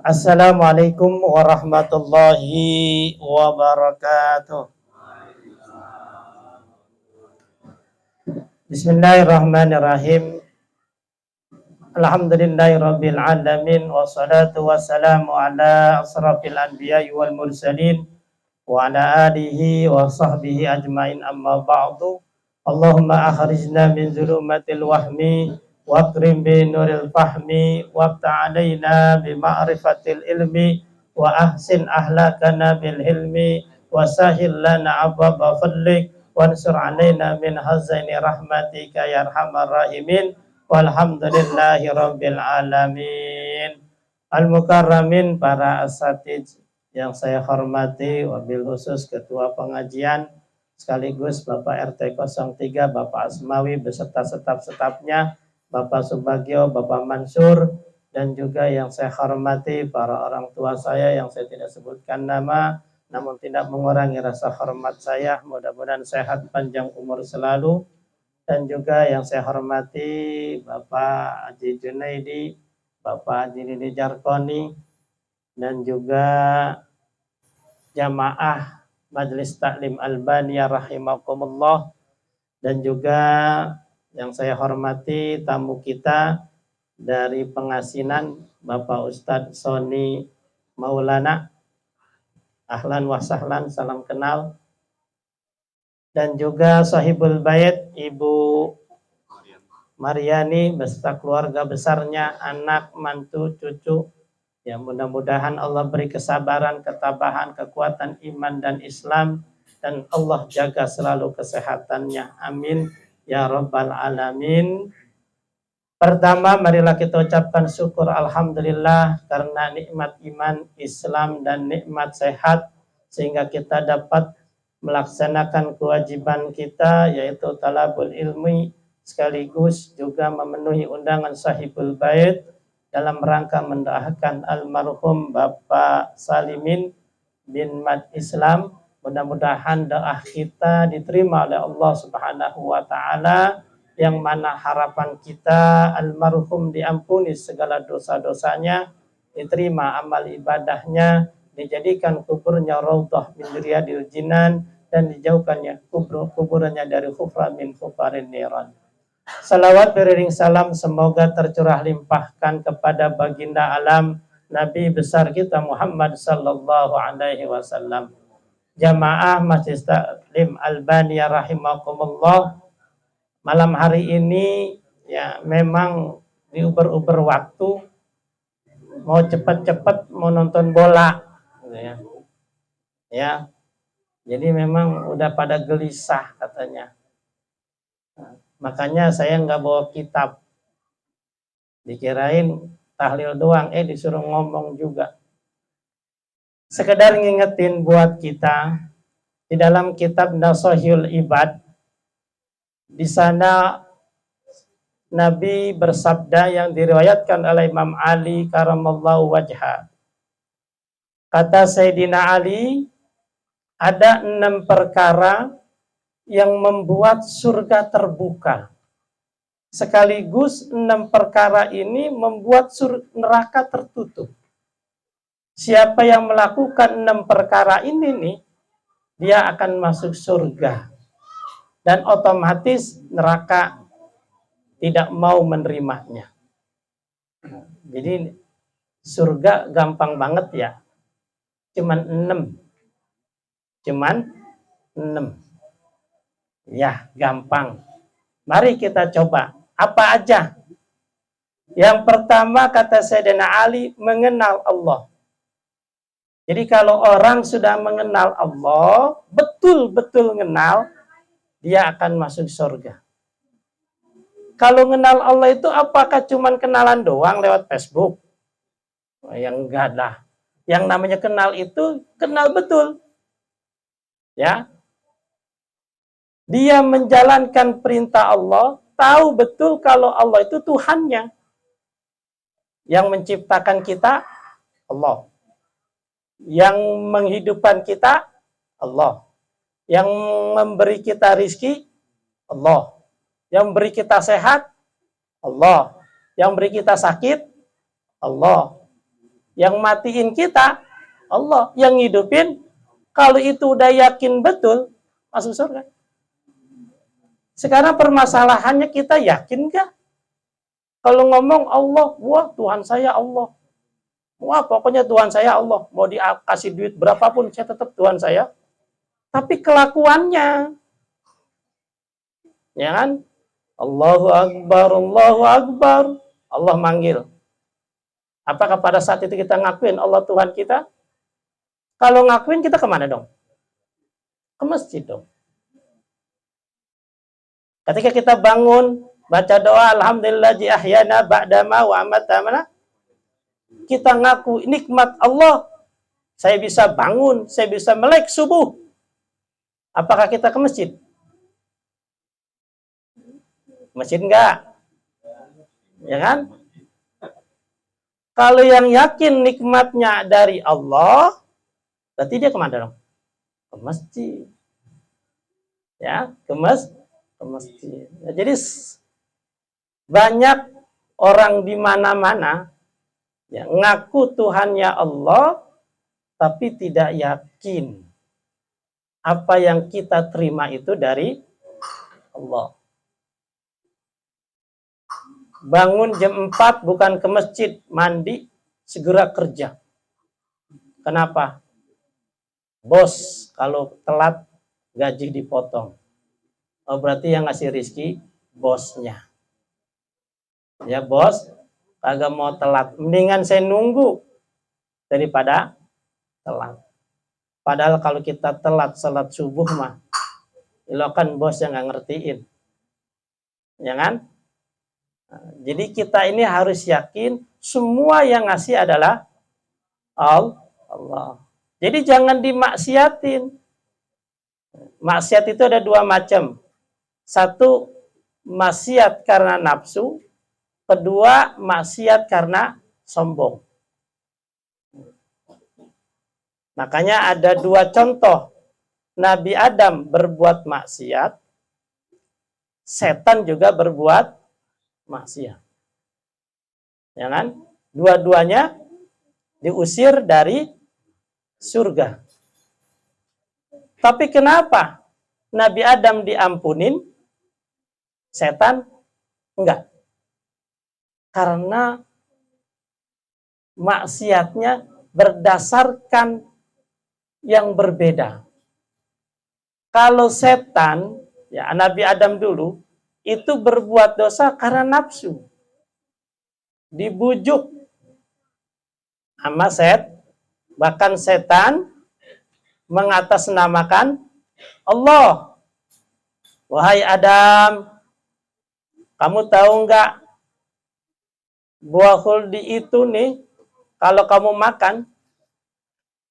Assalamualaikum warahmatullahi wabarakatuh. Bismillahirrahmanirrahim. Alhamdulillahirabbil alamin wassalatu wassalamu ala asrafil anbiya'i wal mursalin wa ala alihi wa sahbihi ajmain amma ba'du. Allahumma akhrijna min zulumatil wahmi wa akrim bi nuril fahmi wa ta'alaina bi ma'rifatil ilmi wa ahsin ahlakana bil hilmi wa sahil lana abwaba fadlik wa ansur alaina min hazaini rahmatika ya arhamar rahimin walhamdulillahi rabbil alamin. Al-mukarramin, para asatiz yang saya hormati, wabil khusus Ketua Pengajian sekaligus Bapak RT 03, Bapak Asmawi beserta staf-stafnya, Bapak Subagio, Bapak Mansur, dan juga yang saya hormati para orang tua saya yang saya tidak sebutkan nama, namun tidak mengurangi rasa hormat saya. Mudah-mudahan sehat panjang umur selalu. Dan juga yang saya hormati Bapak Haji Junaidi, Bapak Haji Didi Jarkoni, dan juga jamaah Majelis Taklim Albaniyah rahimakumullah, dan juga yang saya hormati tamu kita dari Pengasinan, Bapak Ustadz Soni Maulana. Ahlan wa sahlan, salam kenal. Dan juga sahibul bait Ibu Mariani beserta keluarga besarnya, anak, mantu, cucu. Ya, mudah-mudahan Allah beri kesabaran, ketabahan, kekuatan iman dan Islam, dan Allah jaga selalu kesehatannya. Amin ya rabbal alamin. Pertama, marilah kita ucapkan syukur alhamdulillah karena nikmat iman, Islam, dan nikmat sehat, sehingga kita dapat melaksanakan kewajiban kita, yaitu talabul ilmi, sekaligus juga memenuhi undangan sahibul bait dalam rangka mendoakan almarhum Bapak Salimin bin Mad Islam. Mudah-mudahan doa kita diterima oleh Allah Subhanahu wa taala, yang mana harapan kita almarhum diampuni segala dosa-dosanya, diterima amal ibadahnya, dijadikan kuburnya raudhah min riyadil jinan, dan dijauhkannya kuburannya dari hufra min hufarin niran. Salawat beriring salam semoga tercurah limpahkan kepada baginda alam Nabi besar kita Muhammad sallallahu alaihi wasallam. Jamaah Masjid Taklim Albaniyah rahimakumullah, malam hari ini ya memang diuber-uber waktu, mau cepat-cepat mau nonton bola gitu ya. Ya. Jadi memang udah pada gelisah katanya. Makanya saya nggak bawa kitab. Dikirain tahlil doang, disuruh ngomong juga. Sekedar ngingetin buat kita, di dalam kitab Nashihul Ibad, di sana Nabi bersabda yang diriwayatkan oleh Imam Ali karamallahu wajha. Kata Sayyidina Ali, ada 6 perkara yang membuat surga terbuka. Sekaligus 6 perkara ini membuat neraka tertutup. Siapa yang melakukan 6 perkara ini nih, dia akan masuk surga. Dan otomatis neraka tidak mau menerimanya. Jadi surga gampang banget ya. Cuman 6. Ya, gampang. Mari kita coba. Apa aja? Yang pertama, kata Sayyidina Ali, mengenal Allah. Jadi kalau orang sudah mengenal Allah, betul-betul mengenal, dia akan masuk surga. Kalau mengenal Allah itu apakah cuma kenalan doang lewat Facebook? Yang enggak lah. Yang namanya kenal itu kenal betul. Ya. Dia menjalankan perintah Allah, tahu betul kalau Allah itu Tuhannya. Yang menciptakan kita, Allah. Yang menghidupkan kita, Allah. Yang memberi kita rizki, Allah. Yang memberi kita sehat, Allah. Yang memberi kita sakit, Allah. Yang matiin kita Allah, yang ngidupin. Kalau itu udah yakin betul, masuk surga. Sekarang permasalahannya kita yakin gak? Kalau ngomong Allah, wah Tuhan saya Allah. Wah pokoknya Tuhan saya Allah. Mau dikasih duit berapapun, saya tetap Tuhan saya. Tapi kelakuannya, ya kan? Allahu Akbar, Allahu Akbar. Allah manggil. Apakah pada saat itu kita ngakuin Allah Tuhan kita? Kalau ngakuin kita kemana dong? Ke masjid dong. Ketika kita bangun, baca doa, Alhamdulillah ahyana ba'dama wa amatana, kita ngaku nikmat Allah. Saya bisa bangun, saya bisa melek subuh. Apakah kita ke masjid? Masjid enggak? Ya kan? Kalau yang yakin nikmatnya dari Allah, berarti dia kemana dong? Ke masjid. Ya, ke masjid. Ya, jadi banyak orang di mana-mana ya, ngaku Tuhannya Allah, tapi tidak yakin apa yang kita terima itu dari Allah. Bangun jam 4 bukan ke masjid, mandi, segera kerja. Kenapa? Bos, kalau telat gaji dipotong. Oh, berarti yang ngasih rizki bosnya. Ya bos, kagak mau telat. Mendingan saya nunggu daripada telat. Padahal kalau kita telat salat subuh mah, itu kan bos yang nggak ngertiin. Ya kan? Jadi kita ini harus yakin semua yang ngasih adalah Allah. Jadi jangan dimaksiatin. Maksiat itu ada dua macam. Satu, maksiat karena nafsu. Kedua, maksiat karena sombong. Makanya ada dua contoh. Nabi Adam berbuat maksiat. Setan juga berbuat maksiat. Ya kan? Dua-duanya diusir dari surga. Tapi kenapa Nabi Adam diampunin, setan enggak? Karena maksiatnya berdasarkan yang berbeda. Kalau setan, ya Nabi Adam dulu, itu berbuat dosa karena nafsu. Dibujuk sama bahkan setan mengatasnamakan Allah. Wahai Adam, kamu tahu enggak buah khuldi itu nih, kalau kamu makan,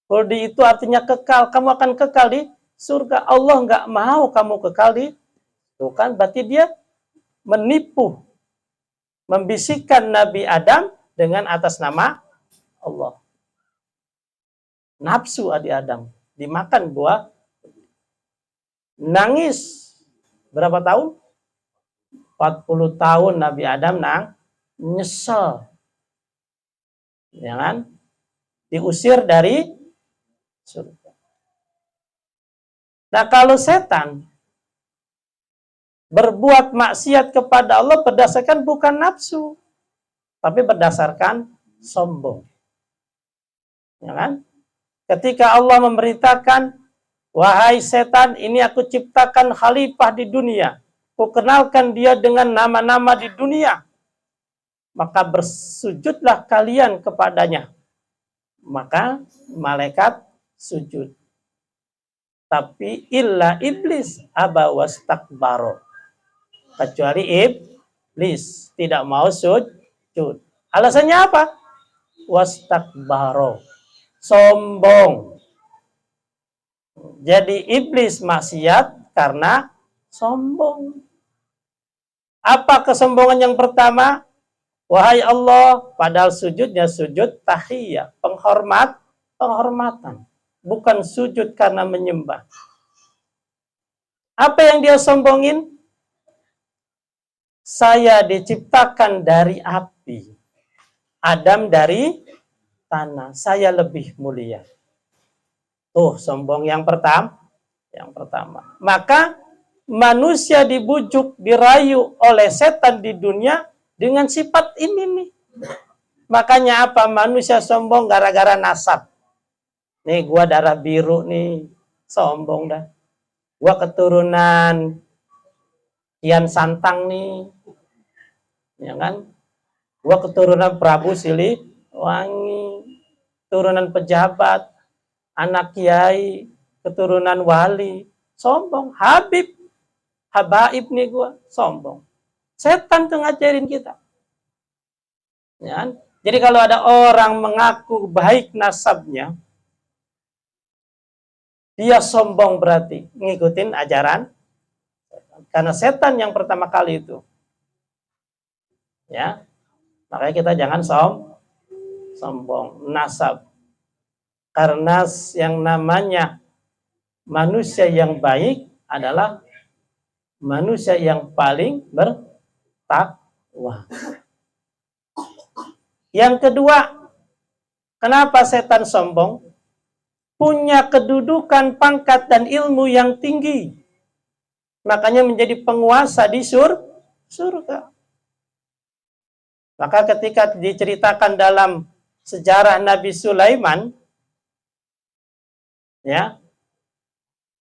khuldi itu artinya kekal, kamu akan kekal di surga. Allah enggak mau kamu kekal di, tuh kan berarti dia menipu, membisikkan Nabi Adam dengan atas nama Allah. Nafsu Adi Adam, dimakan buah, nangis berapa tahun? 40 tahun Nabi Adam nyesel. Ya kan? Diusir dari surga. Nah, kalau setan berbuat maksiat kepada Allah berdasarkan bukan nafsu, tapi berdasarkan sombong. Ya kan? Ketika Allah memberitakan, wahai setan, ini aku ciptakan khalifah di dunia. Ku kenalkan dia dengan nama-nama di dunia. Maka bersujudlah kalian kepadanya. Maka malaikat sujud. Tapi illa iblis aba wastakbaro. Kecuali iblis tidak mau sujud. Alasannya apa? Wastakbaro. Sombong. Jadi iblis maksiat karena sombong. Apa kesombongan yang pertama? Wahai Allah, padahal sujudnya sujud tahiyah, penghormatan. Bukan sujud karena menyembah. Apa yang dia sombongin? Saya diciptakan dari api. Adam dari tanah, saya lebih mulia. Tuh, sombong yang pertama. Yang pertama. Maka manusia dibujuk, dirayu oleh setan di dunia dengan sifat ini nih. Makanya apa? Manusia sombong gara-gara nasab. Nih gua darah biru nih, sombong dah. Gua keturunan Kian Santang nih. Ya kan? Gua keturunan Prabu Siliwangi, keturunan pejabat, anak kiai, keturunan wali, sombong. Habib, habaib nih gua, sombong. Setan tuh ngajarin kita. Ya kan? Jadi kalau ada orang mengaku baik nasabnya, dia sombong berarti ngikutin ajaran. Karena setan yang pertama kali itu. Ya. Makanya kita jangan sombong, nasab. Karena yang namanya manusia yang baik adalah manusia yang paling bertakwa. Yang kedua, kenapa setan sombong? Punya kedudukan, pangkat, dan ilmu yang tinggi. Makanya menjadi penguasa di surga. Maka ketika diceritakan dalam sejarah Nabi Sulaiman, ya,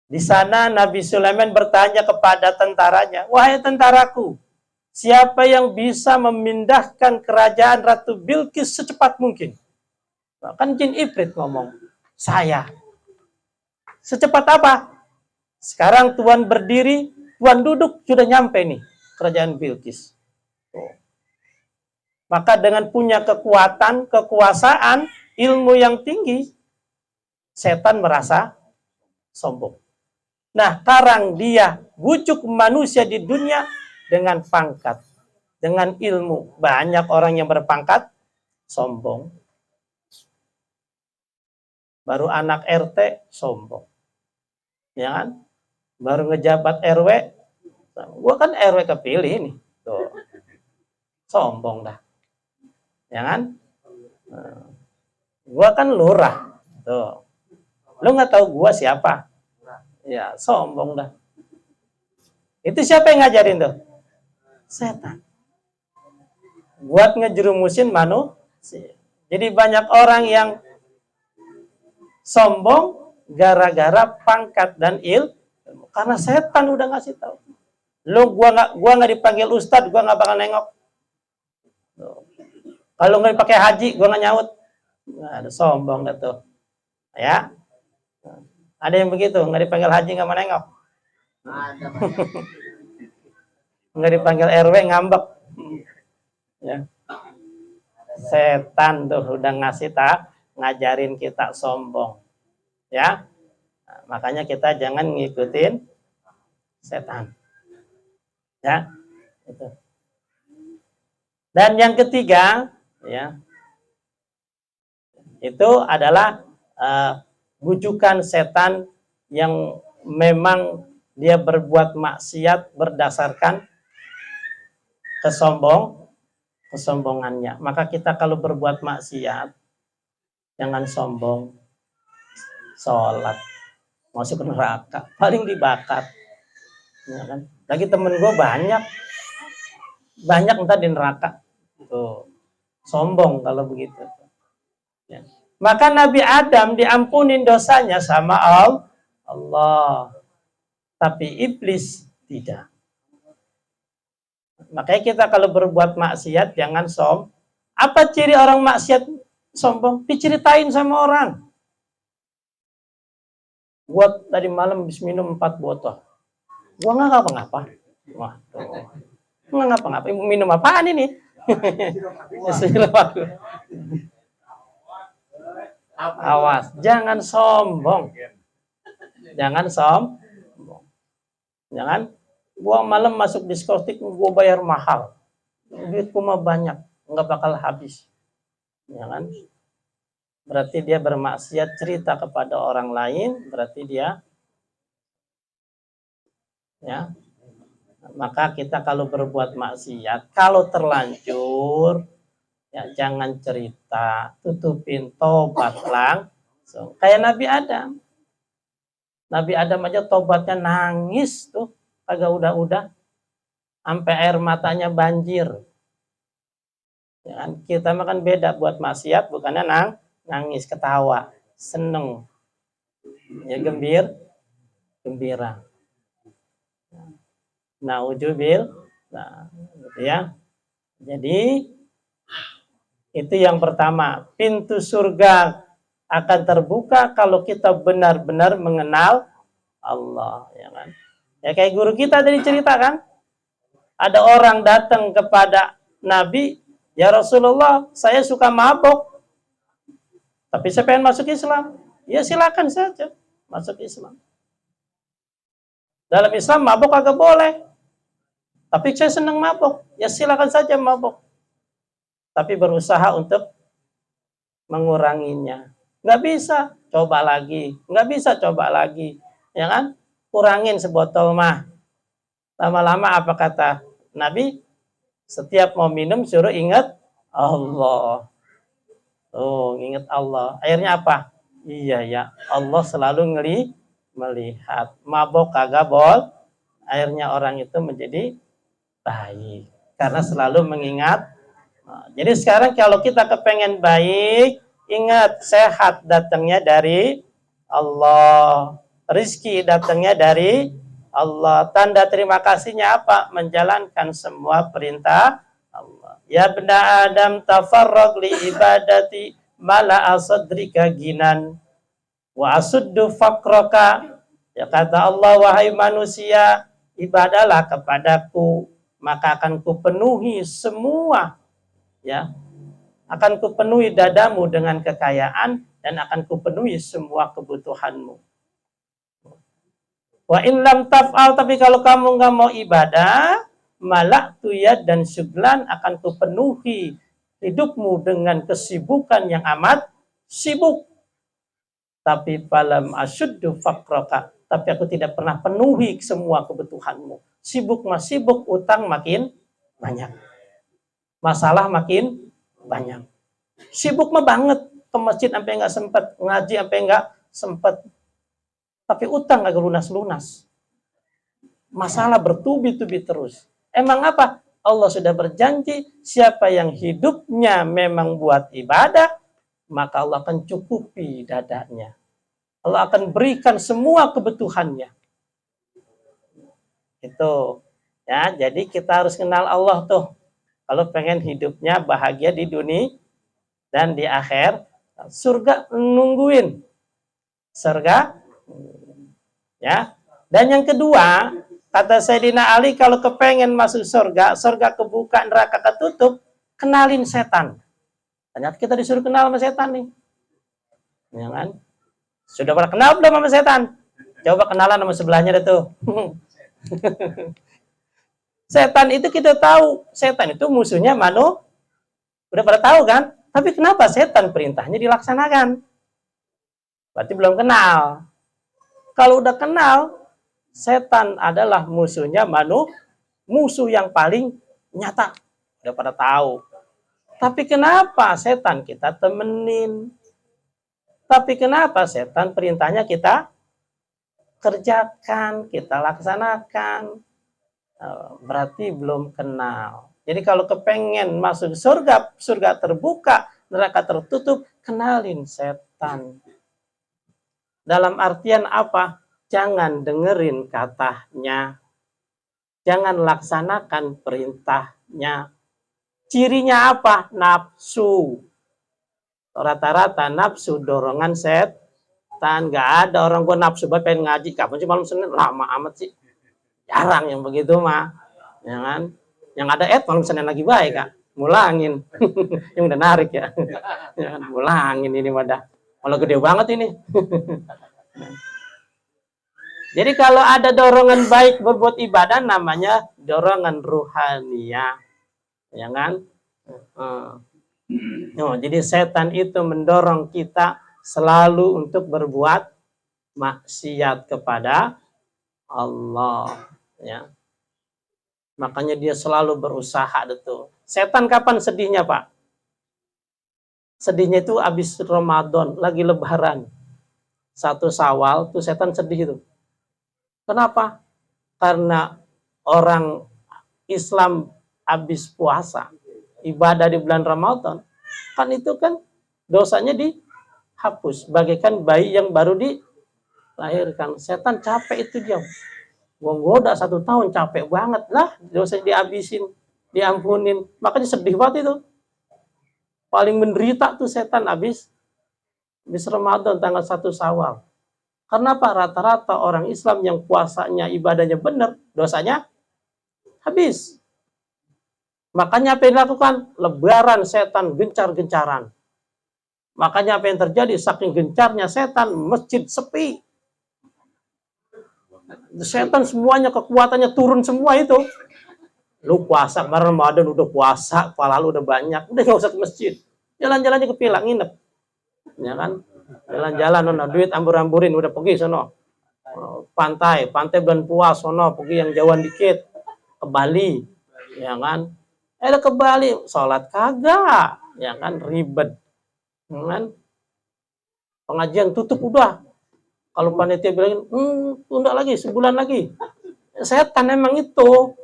di sana Nabi Sulaiman bertanya kepada tentaranya, wahai tentaraku, siapa yang bisa memindahkan kerajaan Ratu Bilqis secepat mungkin? Kan jin ibrit ngomong, saya. Secepat apa? Sekarang Tuhan berdiri, Tuhan duduk, sudah nyampe nih kerajaan Bilqis. Maka dengan punya kekuatan, kekuasaan, ilmu yang tinggi, setan merasa sombong. Nah, sekarang dia bujuk manusia di dunia dengan pangkat, dengan ilmu. Banyak orang yang berpangkat, sombong. Baru anak RT, sombong. Ya kan? Baru ngejabat RW, gua kan RW kepilih nih. Tuh. Sombong dah. Ya kan? Gua kan lurah. Tuh. Lu nggak tahu gua siapa? Ya, sombong dah. Itu siapa yang ngajarin tuh? Setan. Buat ngejerumusin manusia. Jadi banyak orang yang sombong gara-gara pangkat dan ilmu. Karena setan udah ngasih tahu. Lu gua nggak dipanggil ustadz, gua nggak bakal nengok. Kalau nggak dipakai haji, gua nggak nyaut. Nah, ada sombong dah tuh. Ya. Ada yang begitu, nggak dipanggil haji nggak mau nengok. Nggak dipanggil RW ngambek. Ya. Setan tuh udah ngasih ngajarin kita sombong. Ya. Nah, makanya kita jangan ngikutin setan. Ya. Itu. Dan yang ketiga, ya. Itu adalah bujukan setan yang memang dia berbuat maksiat berdasarkan kesombongannya. Maka kita kalau berbuat maksiat, jangan sombong. Sholat, masuk ke neraka, paling dibakar. Ya kan? Lagi temen gue banyak entah di neraka. Tuh. Sombong kalau begitu. Ya. Maka Nabi Adam diampunin dosanya sama Allah. Tapi iblis tidak. Makanya kita kalau berbuat maksiat jangan sombong. Apa ciri orang maksiat sombong? Diceritain sama orang. Gua tadi malam habis minum 4 botol. Gua nggak ngapa-ngapa. Wah, nggak ngapa-ngapa. Minum apaan ini? Awas, jangan sombong. Jangan sombong. Jangan, gua malam masuk diskotik, gua bayar mahal. Duitku mah banyak, nggak bakal habis. Jangan. Berarti dia bermaksiat, cerita kepada orang lain, berarti dia, ya. Maka kita kalau berbuat maksiat, kalau terlanjur, Ya, jangan cerita, tutupin, tobat langsung. Kayak Nabi Adam. Nabi Adam aja tobatnya nangis tuh, kagak udah-udah, sampai air matanya banjir. Ya, kita makan beda, buat maksiat bukannya nangis, ketawa, seneng, ya gembira. Naujubil, nah, gitu ya. Jadi itu yang pertama, pintu surga akan terbuka kalau kita benar-benar mengenal Allah, ya kan? Ya kayak guru kita tadi cerita kan, ada orang datang kepada Nabi, ya Rasulullah, saya suka mabok, tapi saya pengen masuk Islam. Ya silakan saja masuk Islam. Dalam Islam mabok agak boleh, tapi saya senang mabok, ya silakan saja mabok. Tapi berusaha untuk menguranginya. Nggak bisa, coba lagi. Nggak bisa, coba lagi. Ya kan? Kurangin sebotol mah. Lama-lama apa kata Nabi? Setiap mau minum suruh ingat Allah. Oh, ingat Allah. Akhirnya apa? Iya ya, Allah selalu melihat. Mabok kagak bol. Akhirnya orang itu menjadi baik. Karena selalu mengingat. Nah, jadi sekarang kalau kita kepengen baik, ingat sehat datangnya dari Allah. Rizki datangnya dari Allah. Tanda terima kasihnya apa? Menjalankan semua perintah Allah. Ya benda Adam tafarrag li ibadati mala asadrika ginan wa asuddu fakraka. Ya kata Allah, wahai manusia, ibadalah kepadaku, maka akan kupenuhi semua, ya, akan kupenuhi dadamu dengan kekayaan dan akan kupenuhi semua kebutuhanmu. Wa in lam taf'al, tapi kalau kamu nggak mau ibadah, malak tuyad dan syuglan, akan kupenuhi hidupmu dengan kesibukan yang amat sibuk. Tapi falam asyuddu faqraka, tapi aku tidak pernah penuhi semua kebutuhanmu. Sibuk mas sibuk, utang makin banyak, masalah makin banyak. Sibuk mah banget, ke masjid sampai nggak sempat, ngaji sampai nggak sempat, tapi utang agak lunas-lunas. Masalah bertubi-tubi terus. Emang apa? Allah sudah berjanji, siapa yang hidupnya memang buat ibadah, maka Allah akan cukupi dadanya. Allah akan berikan semua kebutuhannya. Itu. Ya, jadi kita harus kenal Allah tuh. Kalau pengen hidupnya bahagia di dunia dan di akhir, surga nungguin. Surga, ya. Dan yang kedua, kata Sayyidina Ali, kalau kepengen masuk surga, surga kebuka, neraka ketutup, kenalin setan. Ternyata kita disuruh kenal sama setan nih. Ya kan? Sudah pernah kenal belum sama setan? Coba kenalan sama sebelahnya deh tuh. Setan itu kita tahu, setan itu musuhnya manusia. Udah pada tahu kan? Tapi kenapa setan perintahnya dilaksanakan? Berarti belum kenal. Kalau udah kenal, setan adalah musuhnya manusia, musuh yang paling nyata. Udah pada tahu. Tapi kenapa setan kita temenin? Tapi kenapa setan perintahnya kita kerjakan, kita laksanakan? Berarti belum kenal. Jadi kalau kepengen masuk surga, surga terbuka, neraka tertutup, kenalin setan. Dalam artian apa? Jangan dengerin katanya. Jangan laksanakan perintahnya. Cirinya apa? Nafsu. Rata-rata nafsu dorongan setan. Gak ada orang gue nafsu banget pengen ngaji. Kapan sih malam Senin? Lama amat sih. Jarang yang begitu mah. Ya kan? Yang ada malam Senin lagi baik Kak. Mulangin. Yang udah narik ya. Ya kan? Mulangin ini wadah. Malah gede banget ini. Jadi kalau ada dorongan baik berbuat ibadah, namanya dorongan ruhaniyah. Ya kan? Jadi setan itu mendorong kita selalu untuk berbuat maksiat kepada Allah. Ya. Makanya dia selalu berusaha itu. Setan kapan sedihnya Pak? Sedihnya itu habis Ramadan, lagi lebaran. 1 Syawal tuh setan sedih itu. Kenapa? Karena orang Islam habis puasa, ibadah di bulan Ramadan, kan itu kan dosanya dihapus, bagaikan bayi yang baru dilahirkan. Setan capek itu dia. Goda 1 tahun capek banget lah, dosa dihabisin, diampunin. Makanya sedih banget itu. Paling menderita tuh setan habis Ramadan tanggal 1 Syawal. Kenapa? Rata-rata orang Islam yang puasanya, ibadahnya benar, dosanya habis. Makanya apa yang dilakukan? Lebaran setan gencar-gencaran. Makanya apa yang terjadi? Saking gencarnya setan, masjid sepi. Setan semuanya kekuatannya turun semua itu. Lu puasa, kemarin Ramadan udah puasa, kepala lu udah banyak, udah gak usah ke masjid. Jalan-jalannya ke Pilang, nginep. Ya kan? Jalan-jalan, duit ambur-amburin, udah pergi sono. Pantai bulan puas, sono, pergi yang jauhan dikit. Ke Bali, ya kan? Ke Bali, sholat kagak, ya kan? Ribet. Ya kan? Pengajian tutup udah. Kalau panitia bilang, tunda lagi, sebulan lagi. Setan emang itu.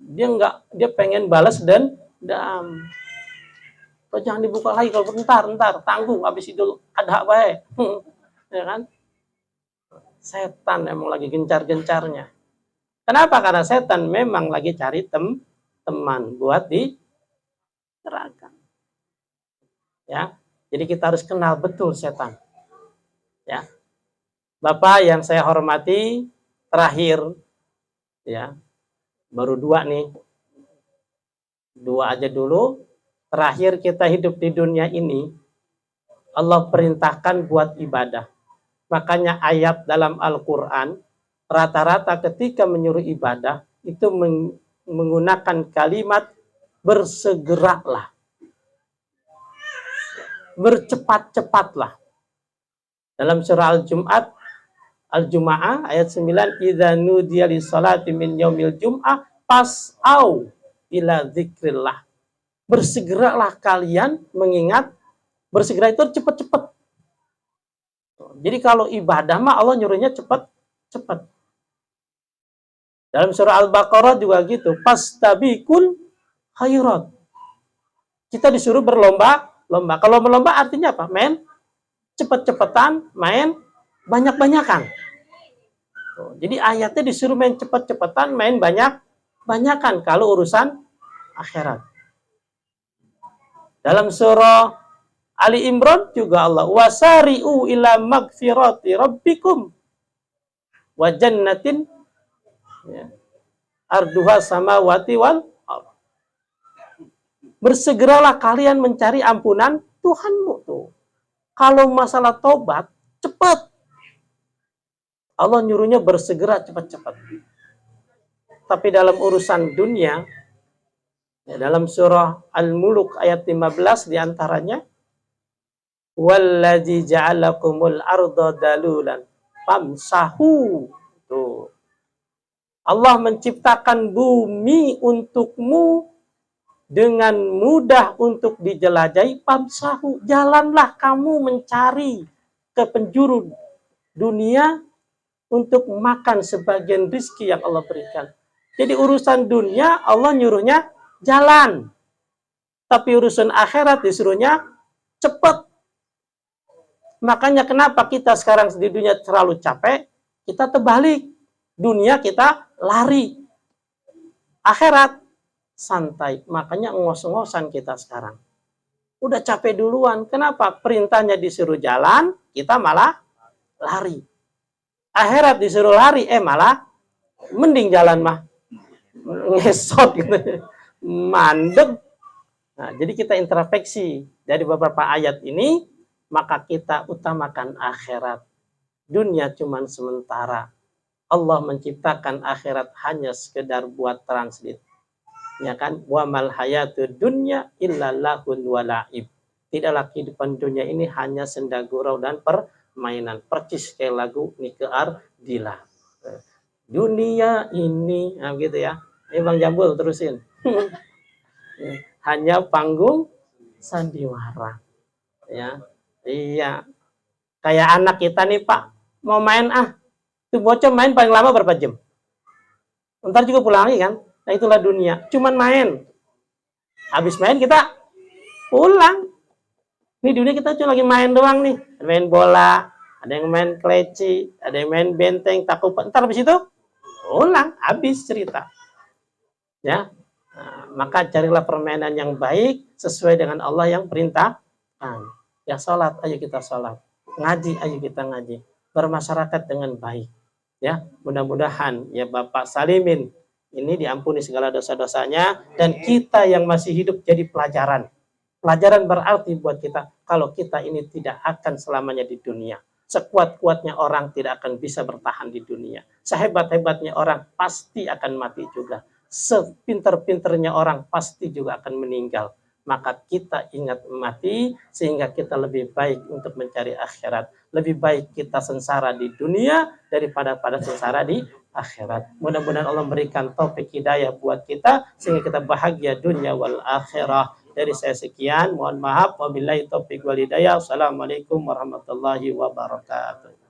Dia pengen balas dendam. Kok jangan dibuka lagi kalau ntar tanggung habis Idul Adha bae. Ya kan? Setan emang lagi gencar-gencarnya. Kenapa? Karena setan memang lagi cari teman buat diserahkan. Ya. Jadi kita harus kenal betul setan. Ya. Bapak yang saya hormati, terakhir ya. Baru 2 nih. 2 aja dulu. Terakhir kita hidup di dunia ini, Allah perintahkan buat ibadah. Makanya ayat dalam Al-Quran, rata-rata ketika menyuruh ibadah, itu menggunakan kalimat bersegeralah. Bercepat-cepatlah. Dalam surah Al-Jum'ah ayat 9, idza nudiya lis-salati min yaumil jum'ah fas'au ila dzikrillah. Bersegeralah kalian mengingat, bersegera itu cepat-cepat. Jadi kalau ibadah mah Allah nyuruhnya cepat-cepat. Dalam surah Al-Baqarah juga gitu, fastabiqul khairat. Kita disuruh berlomba-lomba. Kalau berlomba artinya apa? Main cepat-cepatan, main banyak-banyakan. Jadi ayatnya disuruh main cepat-cepatan, main banyak-banyakan kalau urusan akhirat. Dalam surah Ali Imran juga Allah, wasari'u ila magfirati rabbikum wa jannatin arduha samawati wal ardh. Bersegeralah kalian mencari ampunan Tuhanmu tuh. Kalau masalah tobat, cepat. Allah nyuruhnya bersegera cepat-cepat. Tapi dalam urusan dunia, dalam surah Al-Muluk ayat 15 diantaranya, wallazi ja'alakumul arda dalulan famsahu. Tuh. Allah menciptakan bumi untukmu dengan mudah untuk dijelajahi, famsahu. Jalanlah kamu mencari ke penjuru dunia untuk makan sebagian rizki yang Allah berikan. Jadi urusan dunia Allah nyuruhnya jalan. Tapi urusan akhirat disuruhnya cepat. Makanya kenapa kita sekarang di dunia terlalu capek, kita terbalik. Dunia kita lari. Akhirat santai. Makanya ngos-ngosan kita sekarang. Udah capek duluan. Kenapa? Perintahnya disuruh jalan, kita malah lari. Akhirat disuruh lari, malah mending jalan mah ngesot gitu. Mandek. Nah, jadi kita introspeksi dari beberapa ayat ini, maka kita utamakan akhirat. Dunia cuman sementara. Allah menciptakan akhirat hanya sekedar buat transit. Ya kan? Wa mal hayatud dunya illa lahun wa la'ib. Tidaklah kehidupan dunia ini hanya senda gurau dan permainan. Percis kayak lagu Nike Ardila. Dunia ini, nah gitu ya. Bang Jambul terusin. Hanya panggung sandiwara. Ya, iya. Kayak anak kita nih Pak, mau main tuh bocah main paling lama berapa jam? Ntar juga pulang lagi kan? Nah itulah dunia, cuman main. Habis main kita pulang. Ini dunia kita cuma lagi main doang nih. Main bola, ada yang main kleci, ada yang main benteng, takupan. Ntar habis itu pulang, habis cerita. Ya, maka carilah permainan yang baik sesuai dengan Allah yang perintahkan. Ya sholat, ayo kita sholat. Ngaji, ayo kita ngaji. Bermasyarakat dengan baik. Ya, mudah-mudahan ya Bapak Salimin ini diampuni segala dosa-dosanya dan kita yang masih hidup jadi pelajaran. Pelajaran berarti buat kita kalau kita ini tidak akan selamanya di dunia. Sekuat-kuatnya orang tidak akan bisa bertahan di dunia. Sehebat-hebatnya orang pasti akan mati juga. Sepinter-pinternya orang pasti juga akan meninggal. Maka kita ingat mati sehingga kita lebih baik untuk mencari akhirat. Lebih baik kita sengsara di dunia daripada pada sengsara di akhirat. Mudah-mudahan Allah memberikan taufik hidayah buat kita sehingga kita bahagia dunia wal akhirah. Dari saya sekian, mohon maaf. Wabillahi taufiq wal hidayah. Assalamualaikum warahmatullahi wabarakatuh.